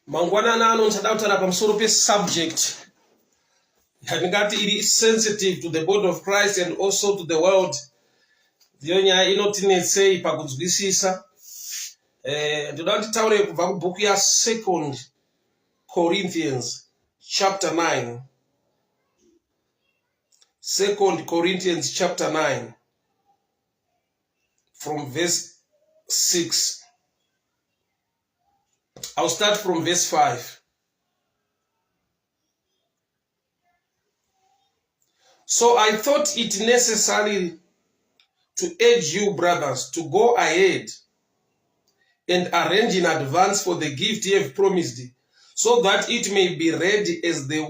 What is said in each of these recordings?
Mangwanana anonchada kutaura pamusoro pe-subject yatingati iri sensitive to the body of Christ and also to the world. Ndiyo nyaya inotinetsei pakunzwisisa. Ndoda kuti taure kubva kubhuku ya 2 Corinthians chapter 9. 2 Corinthians chapter 9 from verse 6. I'll start from verse 5. So I thought it necessary to urge you, brothers, to go ahead and arrange in advance for the gift you have promised, so that it may be ready as a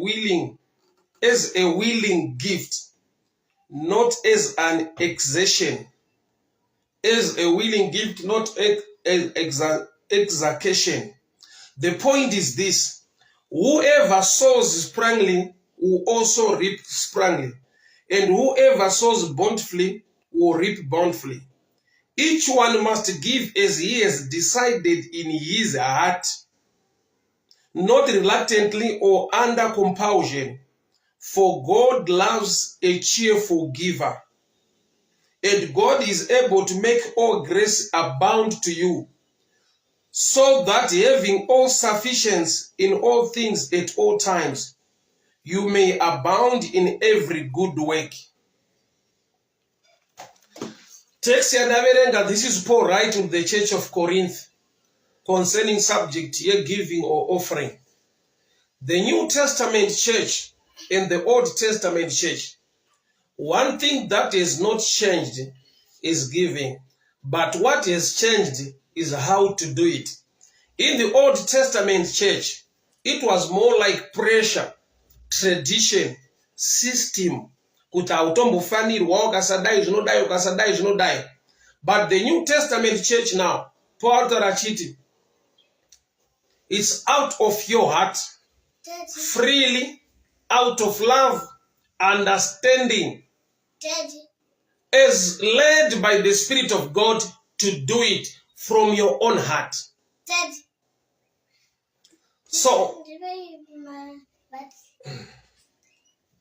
willing gift, not as an exertion. As a willing gift, not execution. The point is this: whoever sows sparingly will also reap sparingly, and whoever sows bountifully will reap bountifully. Each one must give as he has decided in his heart, not reluctantly or under compulsion, for God loves a cheerful giver. And God is able to make all grace abound to you, so that having all sufficiency in all things at all times, you may abound in every good work. Text yadaverenga, this is Paul writing to the church of Corinth concerning subject here, giving or offering. The New Testament church and the Old Testament church, one thing that has not changed is giving, but what has changed is how to do it. In the Old Testament church, it was more like pressure, tradition, system. But the New Testament church now, it's out of your heart, freely, out of love, understanding, as led by the Spirit of God to do it from your own heart. So,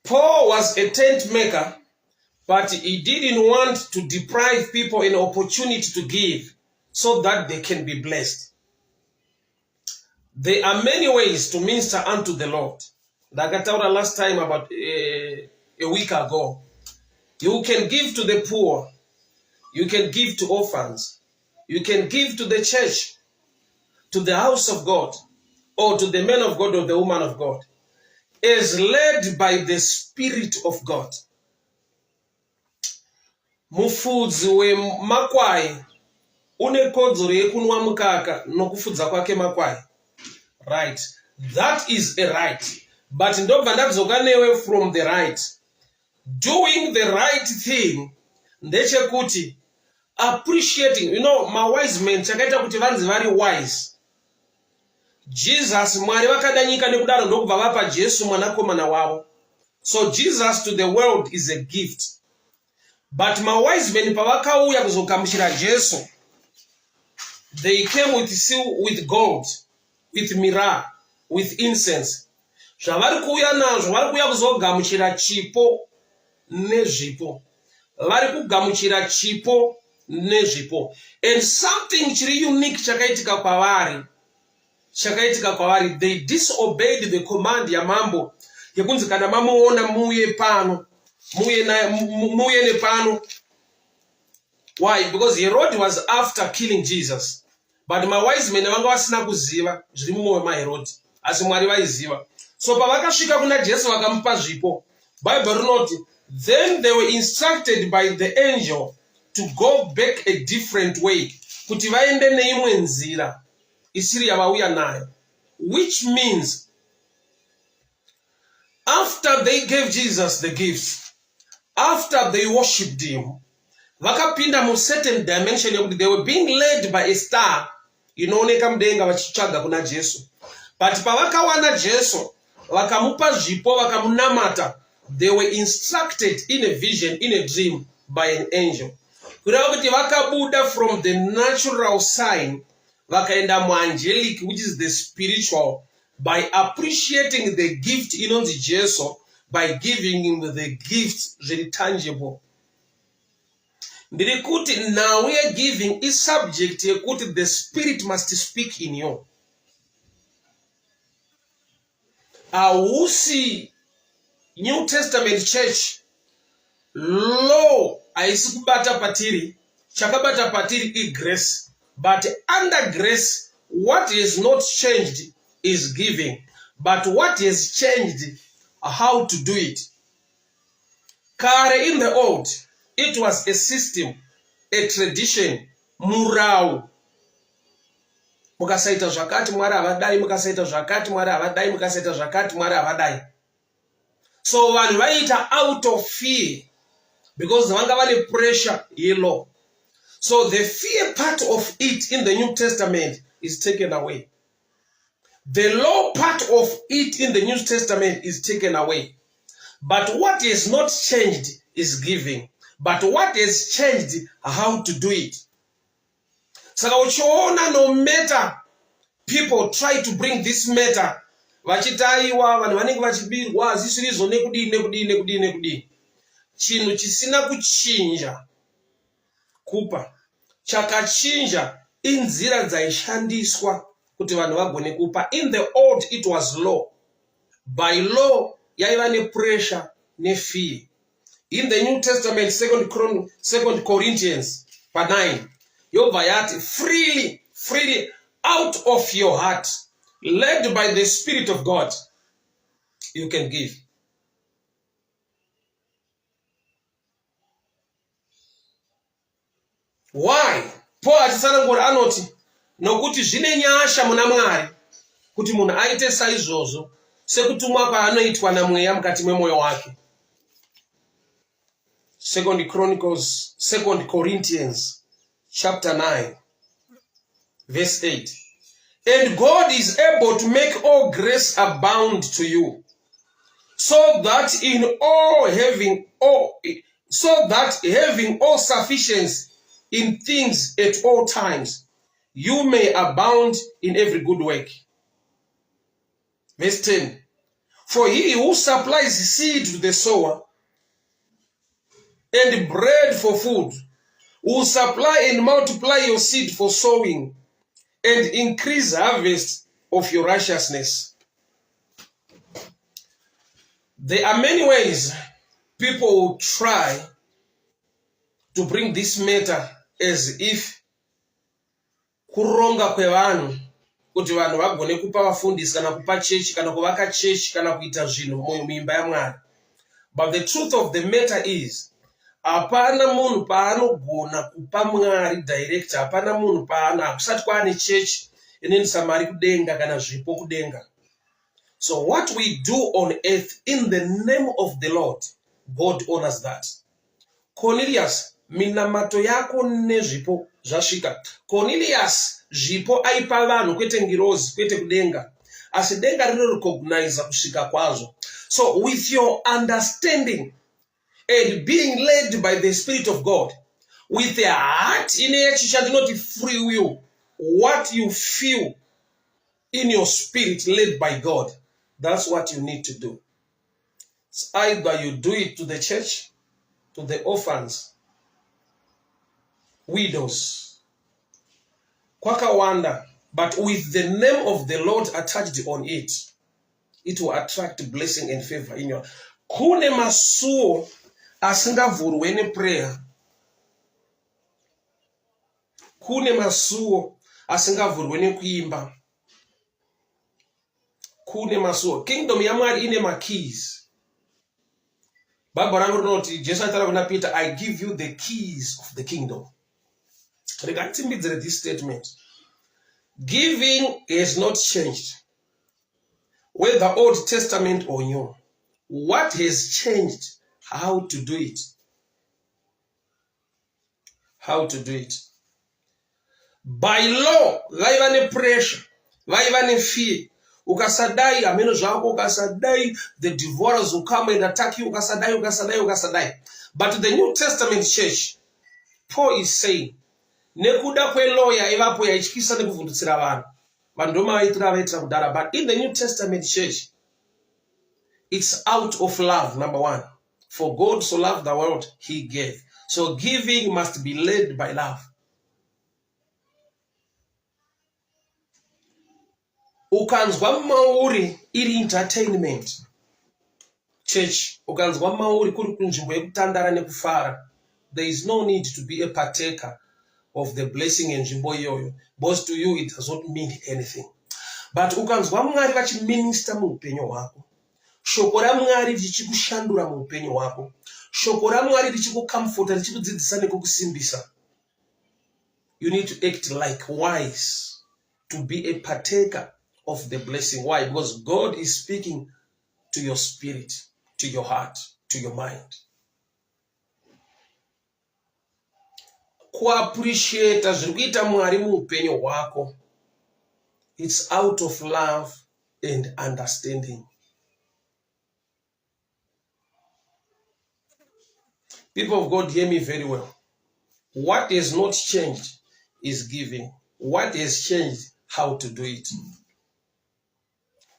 Paul was a tent maker, but he didn't want to deprive people an opportunity to give so that they can be blessed. There are many ways to minister unto the Lord. Like I told you last time about a week ago. You can give to the poor. You can give to orphans. You can give to the church, to the house of God, or to the man of God or the woman of God, as led by the Spirit of God. Mufudzi wemakwai une kodzero yekunwa mukaka nokufudza kwake makwai. Right. That is a right. But ndobva ndadzoka newe from the right. Doing the right thing ndechekuti appreciating, my wise men chakaita kuti vanzi vari wise. Jesus Mwari vakadanyika nekudaro ndokubva vapa Jesu mwanakomana wavo. So Jesus to the world is a gift. But my wise men pavakauya kuzogamuchira Jesu, they came with gold, with myrrh, with incense. Zvavari kuuya nazvo, vari kuuya kuzogamuchira chipo nezvipo. Vari kugamuchira chipo nezvipo. And something chiri unique chakaitika kwavari, they disobeyed the command ya mambo yekunzi kana mamuona muye nepano. Why? Because Herod was after killing Jesus. But my wise men vanga vasina kuziva zviri mumwoyo maHerod, asi Mwari vaiziva. So pavakasvika kuna Jesu vakamupa zvipo, Bible rinoti, then they were instructed by the angel to go back a different way, kuti vaende neimwe nzira isiri yavauya nayo. Which means, after they gave Jesus the gifts, after they worshipped him, vakapinda mu certain dimension yekuti they were being led by a star inooneka mudenga vachitsvaga kuna Jesu. But pavakawana Jesu vakamupa zvipo vakamunamata, they were instructed in a vision, in a dream, by an angel. Kureva kuti vakabuda from the natural sign vakaenda muangelic, which is the spiritual, by appreciating the gift inonzi Jesu, by giving him the gift very tangible. Ndiri kuti now we are giving is subject yekuti the spirit must speak in you. Hausi New Testament church law haisi kubata patiri, chakabata patiri I grace, but under grace what is not changed is giving, but what has changed how to do it. Kare in the old it was a system, a tradition, murau. Mukasaita zvakati Mwari havadai, mukasaita zvakati Mwari havadai, mukasaita zvakati Mwari havadai. So vanhu vaita out of fear, because vanga vane pressure yelaw. So the fear part of it in the New Testament is taken away. The law part of it in the New Testament is taken away. But what is not changed is giving. But what has changed how to do it. Saka uchiona no matter people try to bring this matter, vachitaiwa vanhu vanenge vachibirwa zvisirizo nekudini. Chinhu chisina kuchinja kupa. Chakachinja inzira dzaishandiswa kuti vanhu vagone kupa. In the old it was law. By law yaiva ne pressure ne fear. In the New Testament, 2 Corinthians 9, yobva yati freely out of your heart, led by the Spirit of God, you can give. Why? Paul achisanangura anoti nokuti zvine nyasha muna Mwari kuti munhu aite saizvozvo sekutumwa kwaanoitwa namweya mukati memwoyo wake. 2 Corinthians chapter 9 verse 8. And God is able to make all grace abound to you, so that having all sufficiency in things at all times, you may abound in every good work. Verse 10. For he who supplies seed to the sower and bread for food will supply and multiply your seed for sowing and increase harvest of your righteousness. There are many ways people will try to bring this matter as if kuronga kwevanhu kuti vanhu vagone kupa vafundisi kana kupa chechi kana kuvaka chechi kana kuita zvinhu muimba yaMwari. But the truth of the matter is, hapana munhu paanogona kupa Mwari direct, hapana munhu hakusati kwaane chechi inoendesa mari kudenga kana zvipo kudenga. So what we do on earth in the name of the Lord, God honors that. Cornelius, minamato yako nezvipo zvasvika. Cornelius, zvipo aipa vanhu kwete ngirozi, kwete kudenga. Asi denga rinorecognize kusvika kwazvo. So with your understanding and being led by the Spirit of God, with a heart in a not free will, what you feel in your spirit led by God, that's what you need to do. It's either you do it to the church, to the orphans, widows, kwakawanda, but with the name of the Lord attached on it, it will attract blessing and favor in your. Kune masuo asingavhurwe neprayer. Kune masuo asingavhurwe nekuimba. Kune masuo. Kingdom yaMwari ine makeys. Baba rangu rinoti Jesu atara kuna Peter, I give you the keys of the kingdom. Regarding this statement, giving has not changed, whether Old Testament or New. What has changed? How to do it. How to do it. By law, vaiva ne pressure, vaiva ne fear. Ukasadai, ameno zvako ukasadai, the devourers will come and attack you, ukasadai. But the New Testament church, Paul is saying, nekuda kweloya ivapo yaityisa nekuvhundutsira vanhu. Vanhu ndomavaitira vaitira kudara. But in the New Testament church, it's out of love, number one. For God so loved the world, he gave. So giving must be led by love. Ukanzwa mauri iri entertainment church, ukanzwa mauri kuri kunzvimbo yekutandara nekufara, there is no need to be a partaker of the blessing and nzvimbo iyoyo, because to you it does not mean anything. But ukanzwa Mwari vachiminister muupenyu hwako, shoko raMwari richikushandura muupenyu hwako, shoko raMwari richikucomforta, richikudzidzisa nekukusimbisa, you need to act like wise to be a partaker of the blessing. Why? Because God is speaking to your spirit, to your heart, to your mind. Kuappreciate zviri kuita Mwari muupenyu hwako, it's out of love and understanding. People of God, hear me very well. What has not changed is giving. What has changed, how to do it.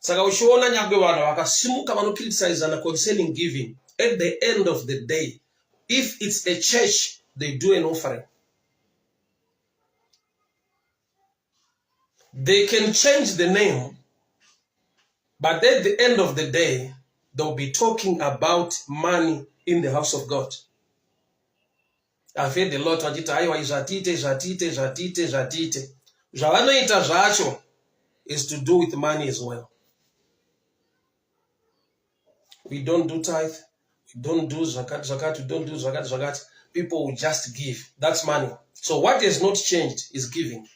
Saka uchiona nyangwe vanhu vakasimuka vanokriticizana concerning giving, at the end of the day, if it's a church, they do an offering. They can change the name, but at the end of the day, they'll be talking about money in the house of God. I've heard a lot vachiti aiwa izvatite zvatite zvatite zvatite. Zvavanoita zvacho is to do with money as well. We don't do tithe, we don't do zakat, we don't do zakat. People will just give. That's money. So what has not changed is giving.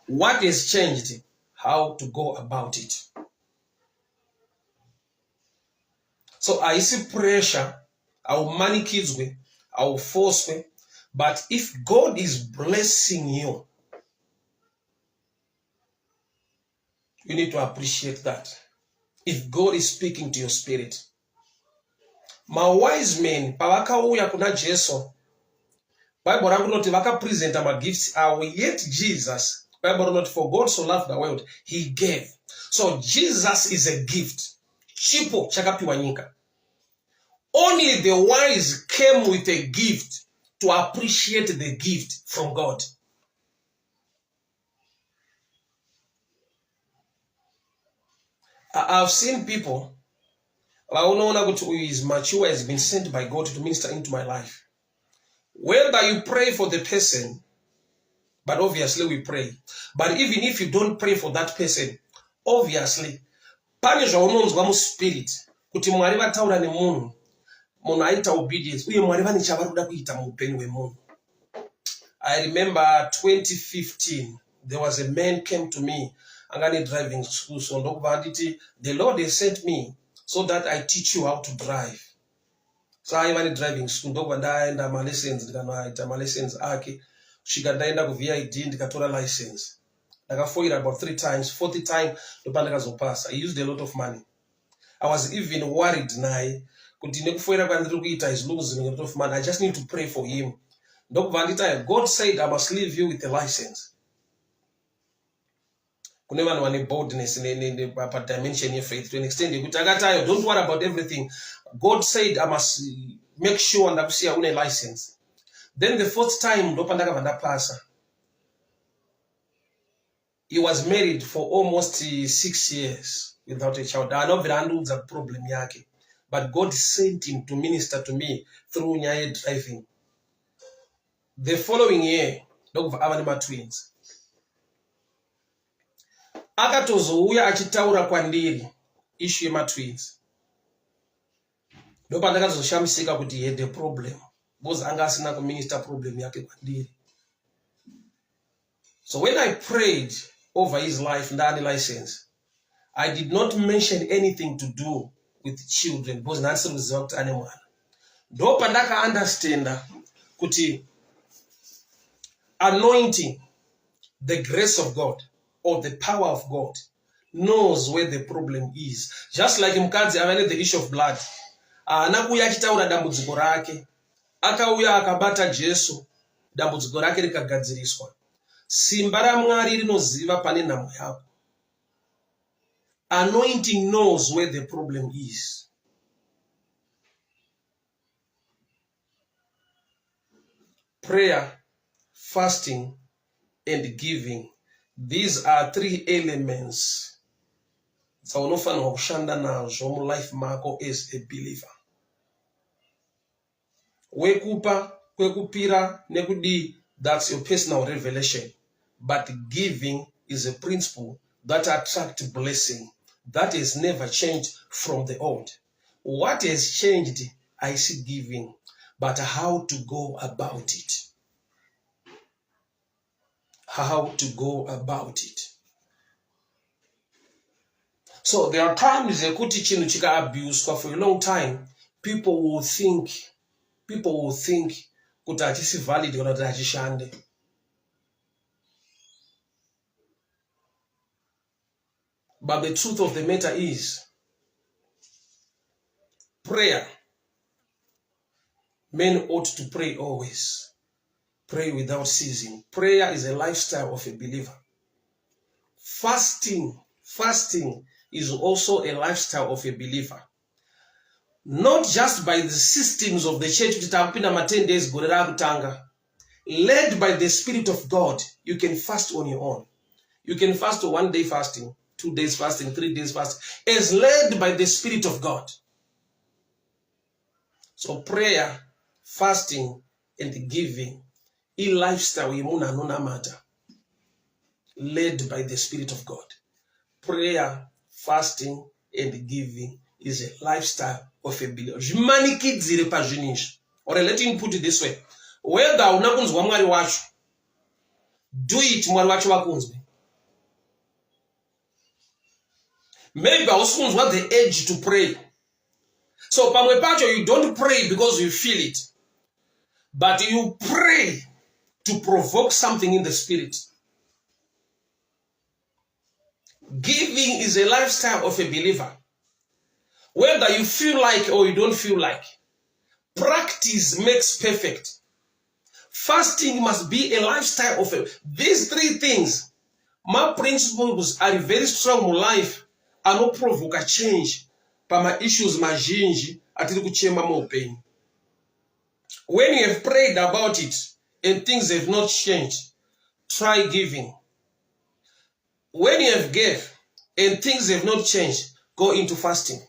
What has changed? How to go about it. So I see pressure, our money kids way, our force way. But if God is blessing you, you need to appreciate that. If God is speaking to your spirit. My wise men, pavakauya kuna Jesu, Bible rangunoti vakapresenta magifts awo, yet Jesus, Bible not for God so loved the world, he gave. So Jesus is a gift. Chipo chakapiwa nyika. Only the wise came with a gift to appreciate the gift from God. I've seen people who is mature, has been sent by God to minister into my life. Whether you pray for the person, but obviously we pray. But even if you don't pray for that person, obviously, pane zvaunonzwa muspirit kuti Mwari vataura nemunhu, munhu aita obedience, uye Mwari vane chavari kuda kuita muupenyu hwemunhu. I remember 2015, there was a man came to me, angane driving school, so ndokubva nditi, the Lord has sent me so that I teach you how to drive. So I went driving school, ndokubva ndaenda malessons, ndikanoita malessons ake, kusvika ndaenda kuVID ndikatora license. Ndakafoira about 3 times, 40th time ndopa ndakazopasa. I used a lot of money. I was even worried naye kuti nekufoira kwandiri kuita is losing a lot of money. I just need to pray for him. Ndokubva nditi, God said I must leave you with a license. Kune vanhu vane boldness pa dimension ye faith to an extent yekuti akatayo, don't worry about everything. God said I must make sure ndakusiya une license. Then the 4th time ndopa ndakabva ndapasa. He was married for almost 6 years without a child. Anobvira andiudza problem yake. But God sent him to minister to me through nyaya driving. The following year, ndokubva ava nema-twins. Akatozouya achitaura kwandiri issue yema-twins. Ndopa ndakazoshamisika kuti he had a problem. Because anga asina kuminister problem yake kwandiri. So when I prayed over his life ndani license, I did not mention anything to do with children because ndandisiri kuziva kuti ane mwana. Ndopa ndaka understanda kuti anointing, the grace of God or the power of God knows where the problem is. Just like mukadzi avane the issue of blood. Anakuya achitaura dambudziko rake. Akauya akabata Jesu. dambudziko rake rikagadziriswa. Simba raMwari rinoziva pane nhamo yako. Anointing knows where the problem is. Prayer, fasting, and giving. These are 3 elements dzaunofanirwa kushanda nazvo mulife mako as a believer. Wekupa, kwekupira, nekudi, that's your personal revelation. But giving is a principle that attracts blessing. That has never changed from the old. What has changed, I see giving, but how to go about it. How to go about it. So there are times ekuti chinhu chika abused for a long time. People will think kuti hachisi valid kana kuti hachishande. But the truth of the matter is, prayer, men ought to pray always. Pray without ceasing. Prayer is a lifestyle of a believer. Fasting is also a lifestyle of a believer. Not just by the systems of the church, 10 days, led by the Spirit of God, you can fast on your own. You can fast 1 day fasting, 2 days fasting, 3 days fasting, as led by the Spirit of God. So prayer, fasting, and giving, a lifestyle led by the Spirit of God. Prayer, fasting, and giving is a lifestyle of a believer. Or let me put it this way. Whether unakunzwa mwari wacho, do it mwari wacho wakunzwe. Maybe usikunzwa the urge to pray. So pamwe pacho, you don't pray because you feel it, but you pray to provoke something in the spirit. Giving is a lifestyle of a believer. Whether you feel like or you don't feel like, practice makes perfect. Fasting must be a lifestyle of a... These 3 things, my principles are very strong in life and no provoke a change. Pama issues majinji atiri kuchema pain. When you have prayed about it and things have not changed, try giving. When you have gave and things have not changed, go into fasting.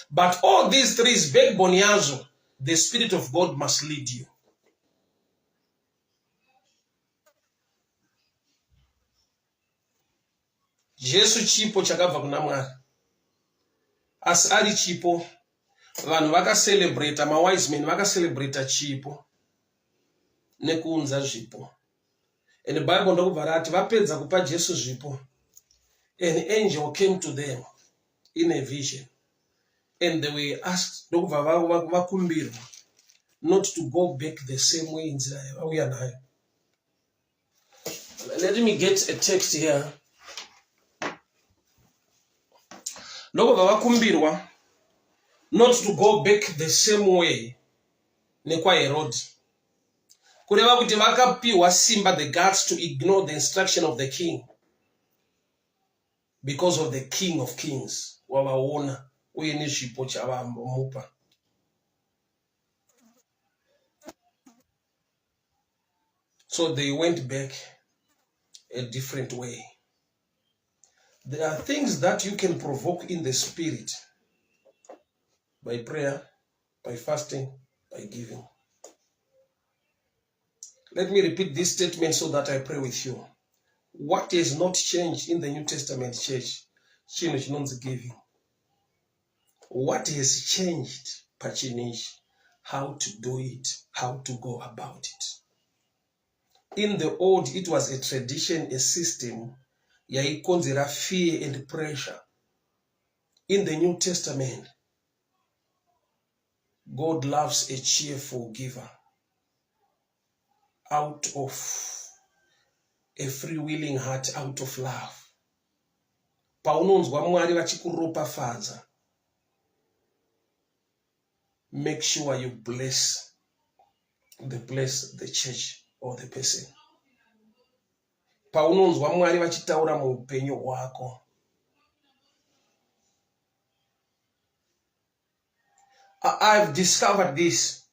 But all these 3 is backbone yazo. The Spirit of God must lead you. Jesu chipo chakabva kuna Mwari. As ari chipo, vanhu vaka celebrate, ma wise men vaka celebrate chipo nekuunza zvipo. And the Bible ndokubva rati vapedza kupa Jesu zvipo, an angel came to them in a vision, and they were asked ndokubva vakumbirwa not to go back the same way in Israel. Let me get a text here. Ndokubva vakumbirwa not to go back the same way nekwa Herod. Kureva kuti vakapiwa simba, the guts to ignore the instruction of the king because of the King of Kings wavaona uye nezvipo chavambomupa. So they went back a different way. There are things that you can provoke in the spirit by prayer, by fasting, by giving. Let me repeat this statement so that I pray with you. What has not changed in the New Testament church? Chino chinonzi giving. What has changed? Pachinji. How to do it, how to go about it. In the old, it was a tradition, a system, yaikonzera fear and pressure. In the New Testament, God loves a cheerful giver out of a free-willing heart, out of love. Paunonzwa Mwari vachikuropafadza, make sure you bless the church of the person. Paunonzwa Mwari vachitaura muupenyu hwako. I've discovered this.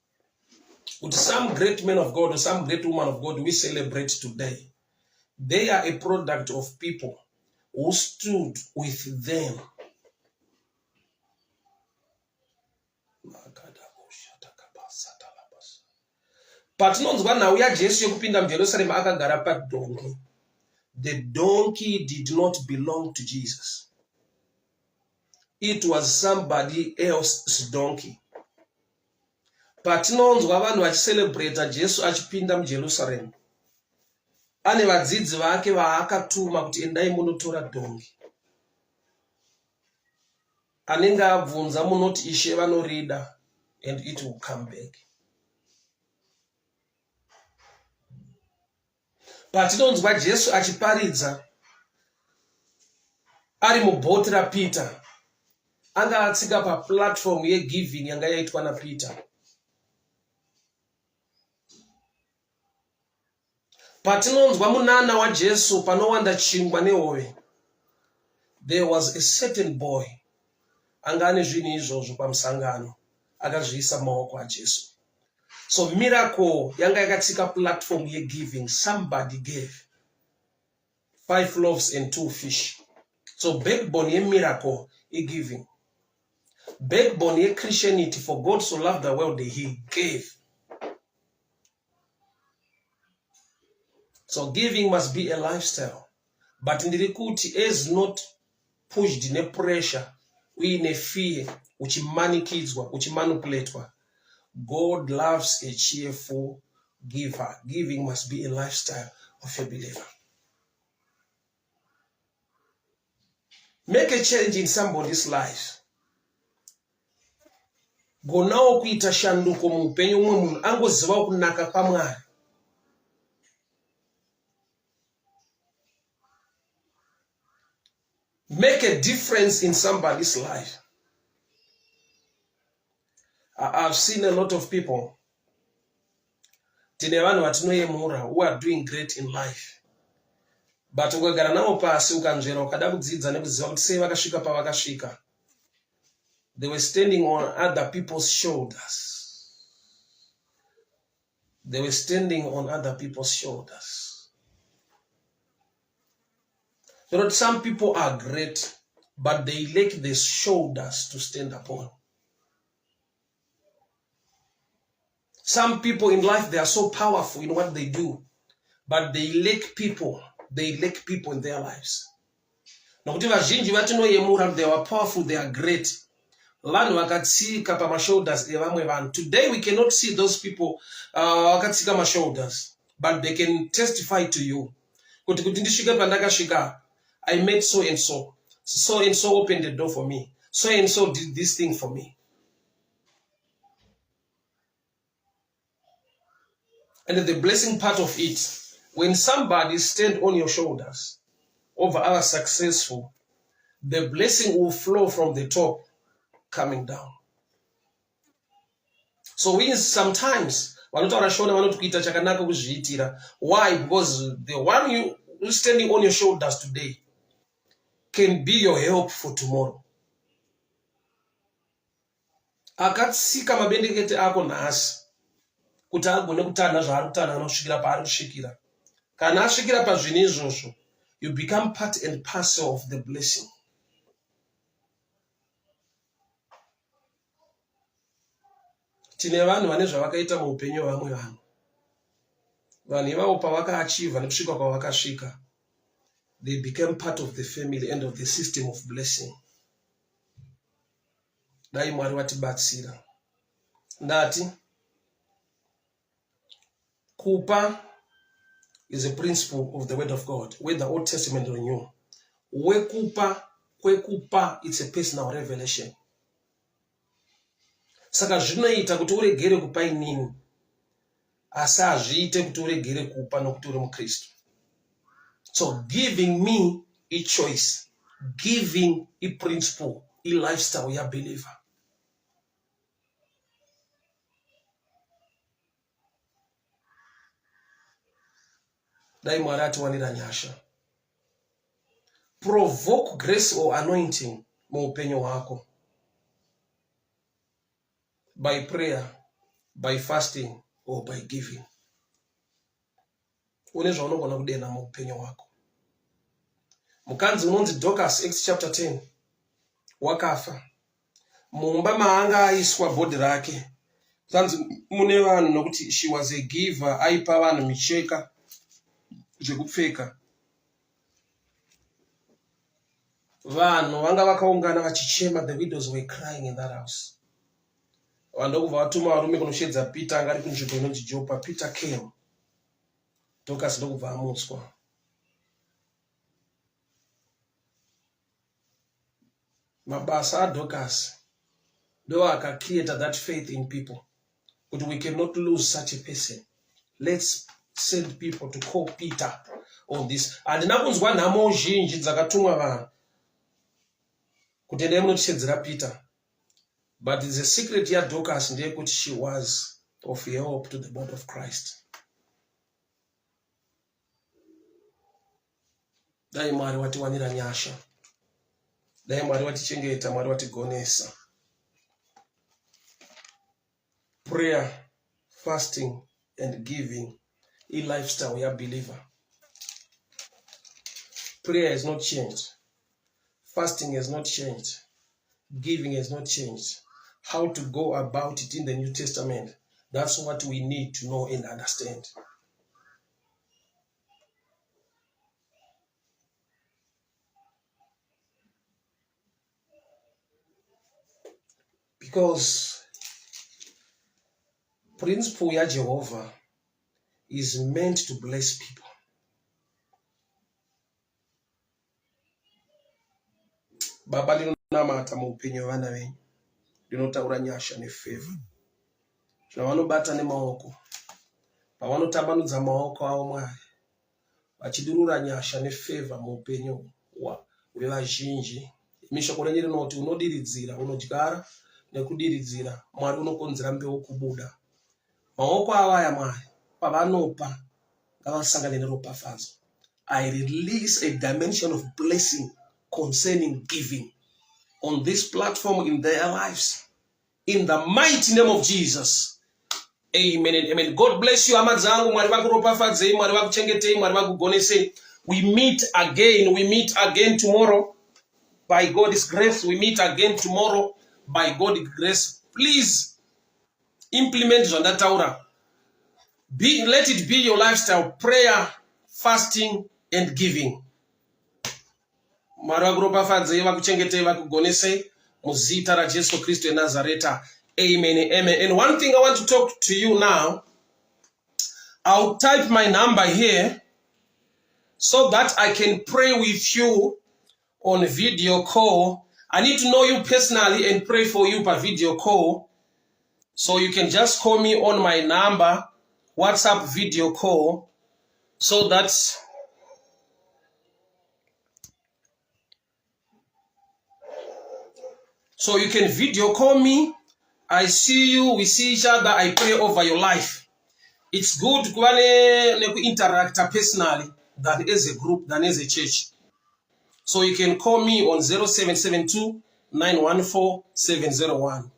With some great men of God or some great women of God we celebrate today, they are a product of people who stood with them. Patinonzwa nhau yaJesu yokupinda muJerusarema akagara padonki. The donkey did not belong to Jesus. It was somebody else's donkey. Patinonzwa vanhu vachicelebrata Jesu achipinda muJerusarema, ane vadzidzi vake vaakatuma kuti endai munotora donki. Anenge abvunza munoti Ishe vanorida, and it will come back. Patinonzwa Jesu achiparidza ari mubhoti raPeter, anga atsika paplatform yegiving yanga yaitwa naPeter. Patinonzwa munana waJesu panowanda chingwa nehove, there was a certain boy anga ane zvinhu izvozvo pamusangano, akazviisa maoko aJesu. So miracle yanga yakatsika platform yegiving, somebody gave 5 loaves and 2 fish. So backbone ye miracle is giving. Backbone ye Christianity, for God so loved the world that he gave. So giving must be a lifestyle. But in the kuti is not pushed in a pressure, in a fear, which manikidzwa, which manipulatwa. God loves a cheerful giver. Giving must be a lifestyle of a believer. Make a change in somebody's life. Gonawo kuita shanduko muupenyu mwe munhu angoziva kunaka kwaMwari. Make a difference in somebody's life. I've seen a lot of people tine vanhu vatinoyemura who are doing great in life. But ukagara navo pasi ukanzvera ukada kudzidza nekuziva kuti sei vakasvika pavakasvika, they were standing on other people's shoulders. They were standing on other people's shoulders. You know, some people are great, but they lack the shoulders to stand upon. Some people in life, they are so powerful in what they do, but they lack people. They lack people in their lives. Nokuti vazhinji vatinoyemura, they are powerful, they are great. Vanhu vakatsika pamashoulders evamwe vanhu. Today we cannot see those people vakatsika mashoulders, but they can testify to you. Kuti ndisvike pandakasvika, I met so and so. So and so opened the door for me. So and so did this thing for me. And the blessing part of it, when somebody stands on your shoulders over other successful, the blessing will flow from the top coming down. So we sometimes vanotaura shona vanoti kuita chakanaka kuzviitira. Why? Because the one you standing on your shoulders today can be your help for tomorrow. Akatsika mabendekete ako nhasi kuti agone kutanha zvaari kutanha anosvikira paari kusvikira. Kana asvikira pazvinhu izvozvo, you become part and parcel of the blessing. Tine vanhu vane zvavakaita muupenyu hwevamwe vanhu. Vanhu ivavo pavakaachieva nekusvika kwavakasvika, they became part of the family and of the system of blessing. Dai Mwari vatibatsira. Ndati kupa is a principle of the word of God, whether Old Testament or New. Kwekupa, it's a personal revelation. Saka zvinoita kuti uregere kupa inini, asi hazviite kuti uregere kupa nokuti uri muKristu. So giving me a choice, giving a principle, a lifestyle ya believer. Dai Mwari atiwanira nyasha. Provoke grace or anointing muupenyu hwako. By prayer, by fasting, or by giving. Une zvaunogona kudena muupenyu hwako. Mukadzi unonzi Dorcas, Acts chapter 10, wakafa. Mumba maanga aiswa bhodhi rake. Tanzi mune vanhu nokuti she was a giver, aipa vanhu micheka zvekupfeka. Vanhu vanga vakaungana vachichema, the widows were crying in that house. Vandokubva vatuma varume kunoshedza Peter anga ari kunzvimbo inonzi Joppa. Peter came. Dorcas ndokubva amutswa. Mabasa aDorcas ndo akacreate that faith in people. But we cannot lose such a person. Let's send people to call Peter on this. Handina kunzwa nhamo zhinji dzakatumwa vanhu kuti endai munotishedzera Peter. But the secret ya Dorcas ndeyekuti she was of help to the body of Christ. Dai Mwari watiwanira nyasha. Dai Mwari watichengeta, Mwari watigonesa. Prayer, fasting, and giving a lifestyle we are believer. Prayer has not changed. Fasting has not changed. Giving has not changed. How to go about it in the New Testament, that's what we need to know and understand. Because principle ya Jehovah is meant to bless people. Baba linonamata muupenyu hwevana venyu. Linotaura nyasha nefavor. Zvavanobata nemaoko. Pavanotambanudza maoko avo Mwari. Vachidurura nyasha nefavor muupenyu hwevazhinji. Mishoko renyu rinoti unodiridzira, unodyara nekudiridzira. Mwari unokonzera mbeu kubuda. Maoko aya Mwari pavanopa ngavasangane neropafadzo. I release a dimension of blessing concerning giving on this platform in their lives. In the mighty name of Jesus. Amen and amen. God bless you. Amadzangu, Mwari vakuropafadzei, Mwari vakuchengetei, Mwari vakugonesei. We meet again tomorrow. By God's grace, we meet again tomorrow. By God's grace, please implement zvandataura. Let it be your lifestyle: prayer, fasting, and giving. Mwari vakuropafadzei, vakuchengetei, vakugonesei. Muzita raJesu Kristu eNazareta. Amen and amen. And one thing I want to talk to you now, I'll type my number here so that I can pray with you on video call. I need to know you personally and pray for you by video call. So you can just call me on my number, WhatsApp video call, so that you can video call me. I see you, we see each other, I pray over your life. It's good to interact personally than as a group, than as a church. So you can call me on 0772 914 701.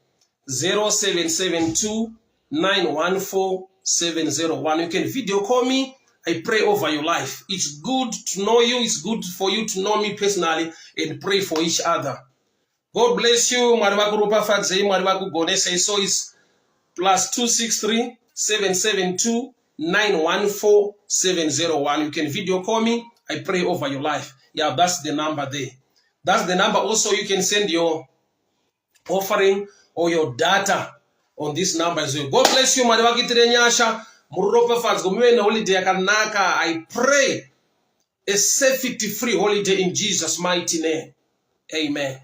0772 914 701. You can video call me. I pray over your life. It's good to know you. It's good for you to know me personally and pray for each other. God bless you. Mwari vakuropafadzei, Mwari vakugonesei. So it's +263 772 914 701. You can video call me. I pray over your life. Yeah, that's the number there. That's the number. Also, you can send your offering or your data on this number as well. God bless you. Mwari vakitire nyasha. Muropafadzei, muve neholiday yakanaka. I pray a safety-free holiday in Jesus' mighty name. Amen.